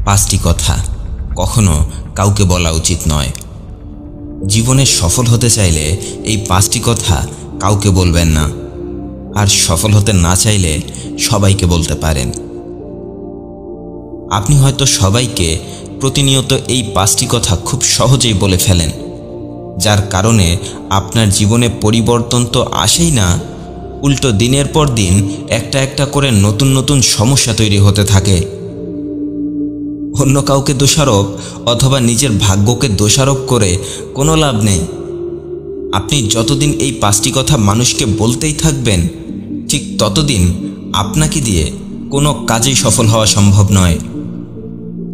5টি কথা কখনো কাউকে বলা উচিত নয়। জীবনে সফল হতে চাইলে এই 5টি কথা কাউকে বলবেন না, আর সফল হতে না চাইলে সবাইকে বলতে পারেন। আপনি হয়তো সবাইকে প্রতিনিয়ত এই 5টি কথা খুব সহজেই বলে ফেলেন, যার কারণে আপনার জীবনে পরিবর্তন তো আসেই না, উল্টো দিনের পর দিন একটা একটা করে নতুন নতুন সমস্যা তৈরি হতে থাকে। অন্য কাউকে দোষারোপ অথবা নিজের ভাগ্যকে দোষারোপ করে কোনো লাভ নেই। আপনি যতদিন এই 5টি কথা মানুষকে বলতেই থাকবেন, ঠিক ততদিন আপনাকে দিয়ে কোনো কাজেই সফল হওয়া সম্ভব নয়।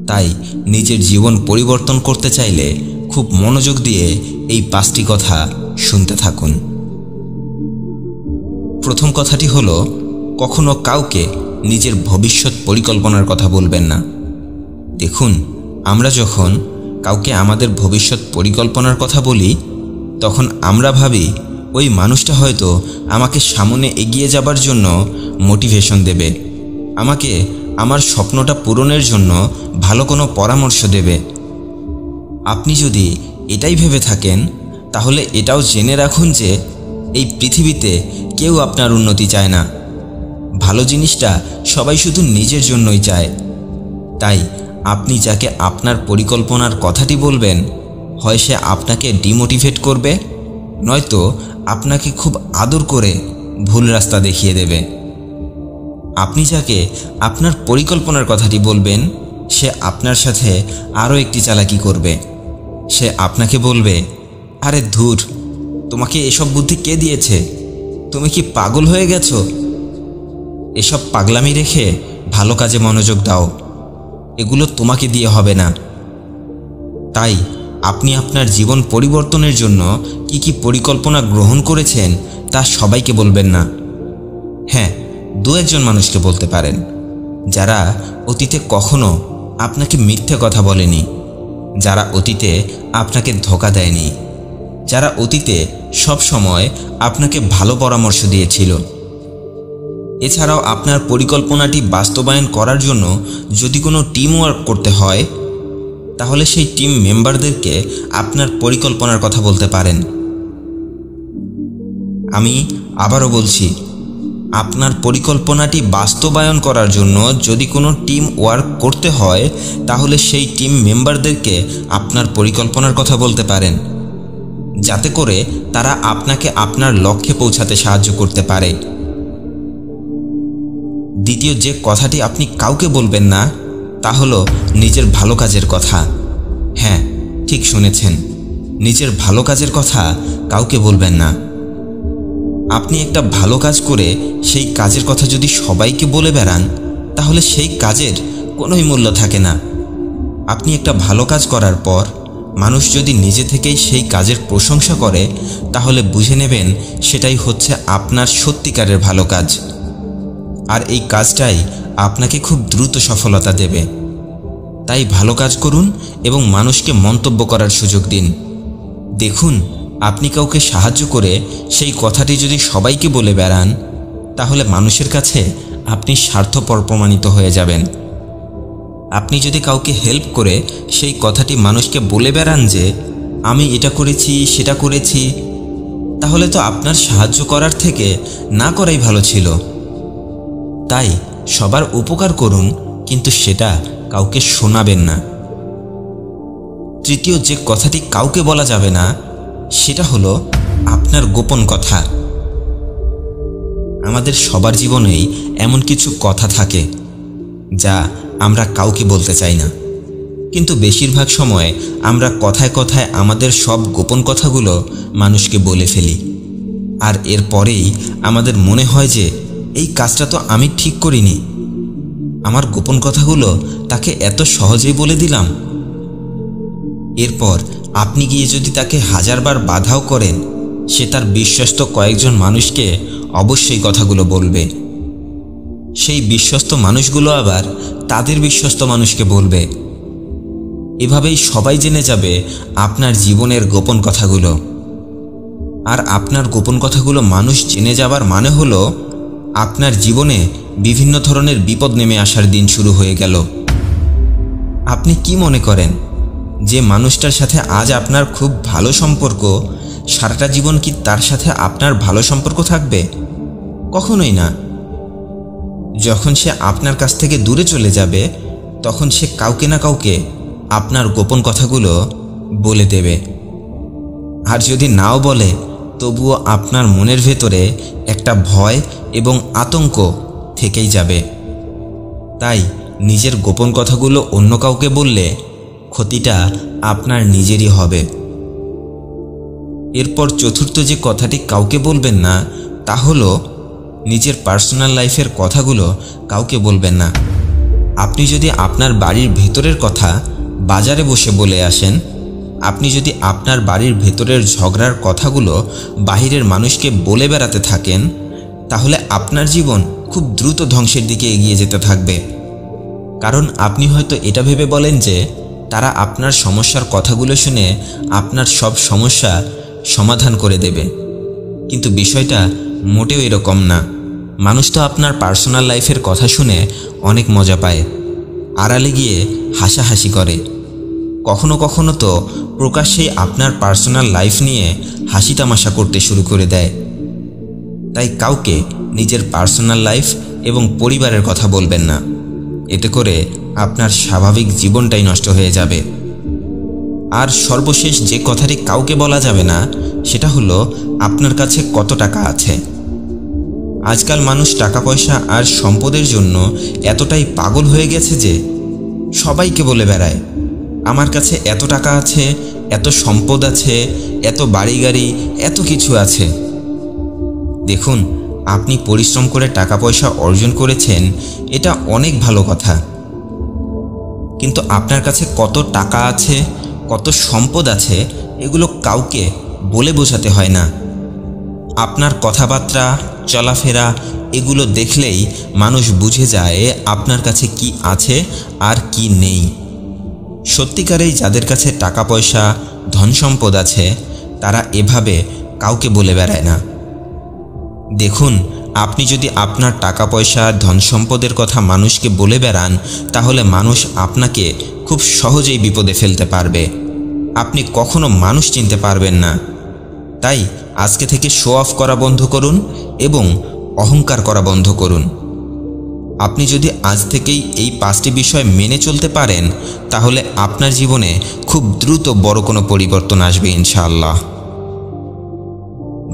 তাই নিজের জীবন পরিবর্তন করতে চাইলে খুব মনোযোগ দিয়ে এই 5টি কথা শুনতে থাকুন। প্রথম কথাটি হলো, কখনো কাউকে নিজের ভবিষ্যৎ পরিকল্পনার কথা বলবেন না। দেখুন, আমরা যখন কাউকে আমাদের ভবিষ্যৎ পরিকল্পনার কথা বলি, তখন আমরা ভাবি ওই মানুষটা হয়তো আমাকে সামনে এগিয়ে যাবার জন্য মোটিভেশন দেবে, আমাকে আমার স্বপ্নটা পূরণের জন্য ভালো কোনো পরামর্শ দেবে। আপনি যদি এটাই ভেবে থাকেন, তাহলে এটাও জেনে রাখুন যে এই পৃথিবীতে কেউ আপনার উন্নতি চায় না। ভালো জিনিসটা সবাই শুধু নিজের জন্যই চায়। তাই আপনি যাকে আপনার পরিকল্পনার কথাটি বলবেন, হয় সে আপনাকে ডিমোটিভেট করবে, নয়তো আপনাকে খুব আদর করে ভুল রাস্তা দেখিয়ে দেবে। আপনি যাকে আপনার পরিকল্পনার কথাটি বলবেন, সে আপনার সাথে আরও একটি চালাকি করবে। সে আপনাকে বলবে, আরে ধুর, তোমাকে এসব বুদ্ধি কে দিয়েছে? তুমি কি পাগল হয়ে গেছো? এসব পাগলামি রেখে ভালো কাজে মনোযোগ দাও, এগুলো তোমাকে দিয়ে হবে না। তাই আপনি আপনার জীবন পরিবর্তনের জন্য কি কি পরিকল্পনা গ্রহণ করেছেন তা সবাইকে বলবেন না। হ্যাঁ, 2-1জন মানুষকে বলতে পারেন, যারা অতীতে কখনো আপনাকে মিথ্যে কথা বলেনি, যারা অতীতে আপনাকে ধোঁকা দেয়নি, যারা অতীতে সব সময় আপনাকে ভালো পরামর্শ দিয়েছিল। এছাড়াও আপনার পরিকল্পনাটি বাস্তবায়ন করার জন্য যদি কোনো টিম ওয়ার্ক করতে হয়, তাহলে সেই টিম মেম্বারদেরকে আপনার পরিকল্পনার কথা বলতে পারেন। আমি আবারও বলছি, আপনার পরিকল্পনাটি বাস্তবায়ন করার জন্য যদি কোনো টিম ওয়ার্ক করতে হয়, তাহলে সেই টিম মেম্বারদেরকে আপনার পরিকল্পনার কথা বলতে পারেন, যাতে করে তারা আপনাকে আপনার লক্ষ্যে পৌঁছাতে সাহায্য করতে পারে। দ্বিতীয় যে কথাটি আপনি কাউকে বলবেন না, তা হলো নিজের ভালো কাজের কথা। হ্যাঁ, ঠিক শুনেছেন, নিজের ভালো কাজের কথা কাউকে বলবেন না। আপনি একটা ভালো কাজ করে সেই কাজের কথা যদি সবাইকে বলে বেড়ান, তাহলে সেই কাজের কোনোই মূল্য থাকে না। আপনি একটা ভালো কাজ করার পর মানুষ যদি নিজে থেকেই সেই কাজের প্রশংসা করে, তাহলে বুঝে নেবেন সেটাই হচ্ছে আপনার সত্যিকারের ভালো কাজ। আর এই কাজটাই আপনাকে খুব দ্রুত সফলতা দেবে। তাই ভালো কাজ করুন এবং মানুষকে মন্তব্য করার সুযোগ দিন। দেখুন, আপনি কাউকে সাহায্য করে সেই কথাটি যদি সবাইকে বলে বেড়ান, তাহলে মানুষের কাছে আপনি স্বার্থপর প্রমাণিত হয়ে যাবেন। আপনি যদি কাউকে হেল্প করে সেই কথাটি মানুষকে বলে বেড়ান যে আমি এটা করেছি সেটা করেছি, তাহলে তো আপনার সাহায্য করার থেকে না করাই ভালো ছিল। তাই সবার উপকার করুন, কিন্তু সেটা কাউকে শোনাবেন না। তৃতীয় যে কথাটি কাউকে বলা যাবে না, সেটা হলো আপনার গোপন কথা। আমাদের সবার জীবনেই এমন কিছু কথা থাকে যা আমরা কাউকে বলতে চাই না, কিন্তু বেশিরভাগ সময় আমরা কথায় কথায় আমাদের সব গোপন কথাগুলো মানুষকে বলে ফেলি। আর এরপরেই আমাদের মনে হয় যে এই কাজটা তো আমি ঠিক করিনি, আমার গোপন কথাগুলো তাকে এত সহজেই বলে দিলাম। এরপর আপনি গিয়ে যদি তাকে 1000 বার বাধাও করেন, সে তার বিশ্বস্ত কয়েকজন মানুষকে অবশ্যই কথাগুলো বলবে। সেই বিশ্বস্ত মানুষগুলো আবার তাদের বিশ্বস্ত মানুষকে বলবে। এভাবেই সবাই জেনে যাবে আপনার জীবনের গোপন কথাগুলো। আর আপনার গোপন কথাগুলো মানুষ জেনে যাবার মানে হলো আপনার জীবনে বিভিন্ন ধরনের বিপদ নেমে আসার দিন শুরু হয়ে গেল। আপনি কি মনে করেন যে মানুষটার সাথে আজ আপনার খুব ভালো সম্পর্ক, সারাটা জীবন কি তার সাথে আপনার ভালো সম্পর্ক থাকবে? কখনোই না। যখন সে আপনার কাছ থেকে দূরে চলে যাবে, তখন সে কাউকে না কাউকে আপনার গোপন কথাগুলো বলে দেবে। আর যদি নাও বলে, তবুও আপনার মনের ভেতরে একটা ভয় এবং আতঙ্ক থেকেই যাবে। তাই নিজের গোপন কথাগুলো অন্য কাউকে বললে ক্ষতিটা আপনার নিজেরই হবে। এরপর চতুর্থ যে কথাটি কাউকে বলবেন না, তা হলো নিজের পার্সোনাল লাইফের কথাগুলো কাউকে বলবেন না। আপনি যদি আপনার বাড়ির ভেতরের কথা বাজারে বসে বলে আসেন, আপনি যদি আপনার বাড়ির ভেতরের ঝগড়ার কথাগুলো বাহিরের মানুষকে বলে বেড়াতে থাকেন, তাহলে আপনার জীবন খুব দ্রুত ধ্বংসের দিকে এগিয়ে যেতে থাকবে। কারণ আপনি হয়তো এটা ভেবে বলেন যে তারা আপনার সমস্যার কথাগুলো শুনে আপনার সব সমস্যা সমাধান করে দেবে, কিন্তু বিষয়টা মোটেও এরকম না। মানুষ তো আপনার পার্সোনাল লাইফের কথা শুনে অনেক মজা পায়, আড়ালে গিয়ে হাসাহাসি করে, কখনো কখনো তো প্রকাশ্যেই আপনার পার্সোনাল লাইফ নিয়ে হাসি তামাশা করতে শুরু করে দেয়। তাই কাউকে নিজের পার্সোনাল লাইফ এবং পরিবারের কথা বলবেন না, এতে করে আপনার স্বাভাবিক জীবনটাই নষ্ট হয়ে যাবে। আর সর্বশেষ যে কথাটি কাউকে বলা যাবে না, সেটা হলো আপনার কাছে কত টাকা আছে। আজকাল মানুষ টাকা পয়সা আর সম্পদের জন্য এতটাই পাগল হয়ে গেছে যে সবাইকে বলে বেড়ায়, আমার কাছে এত টাকা আছে, এত সম্পদ আছে, এত বাড়ি গাড়ি, এত কিছু আছে। দেখুন, আপনি পরিশ্রম করে টাকা পয়সা অর্জন করেছেন, এটা অনেক ভালো কথা, কিন্তু আপনার কাছে কত টাকা আছে, কত সম্পদ আছে, এগুলো কাউকে বলে বোঝাতে হয় না। আপনার কথাবার্তা, চলাফেরা এগুলো দেখলেই মানুষ বুঝে যায় আপনার কাছে কি আছে আর কি নেই। সত্যিকারেই যাদের কাছে টাকা পয়সা, ধন সম্পদ আছে, তারা এভাবে কাউকে বলে বেড়ায় না। দেখুন, আপনি যদি আপনার টাকা পয়সা, ধন সম্পদের কথা মানুষকে বলে বেড়ান, তাহলে মানুষ আপনাকে খুব সহজেই বিপদে ফেলতে পারবে। আপনি কখনো মানুষ চিনতে পারবেন না। তাই আজকে থেকে শো অফ করা বন্ধ করুন এবং অহংকার করা বন্ধ করুন। আপনি যদি আজ থেকেই এই 5টি বিষয় মেনে চলতে পারেন, তাহলে আপনার জীবনে খুব দ্রুত বড় কোনো পরিবর্তন আসবে ইনশাআল্লাহ।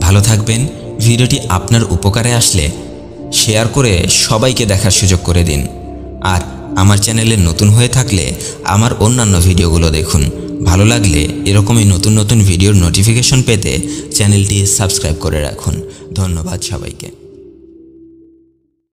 ভালো থাকবেন। ভিডিওটি আপনার উপকারে আসলে শেয়ার করে সবাইকে দেখার সুযোগ করে দিন। আর আমার চ্যানেলে নতুন হয়ে থাকলে আমার অন্যান্য ভিডিওগুলো দেখুন। ভালো লাগলে এরকমই নতুন নতুন ভিডিওর নোটিফিকেশন পেতে চ্যানেলটি সাবস্ক্রাইব করে রাখুন। ধন্যবাদ সবাইকে।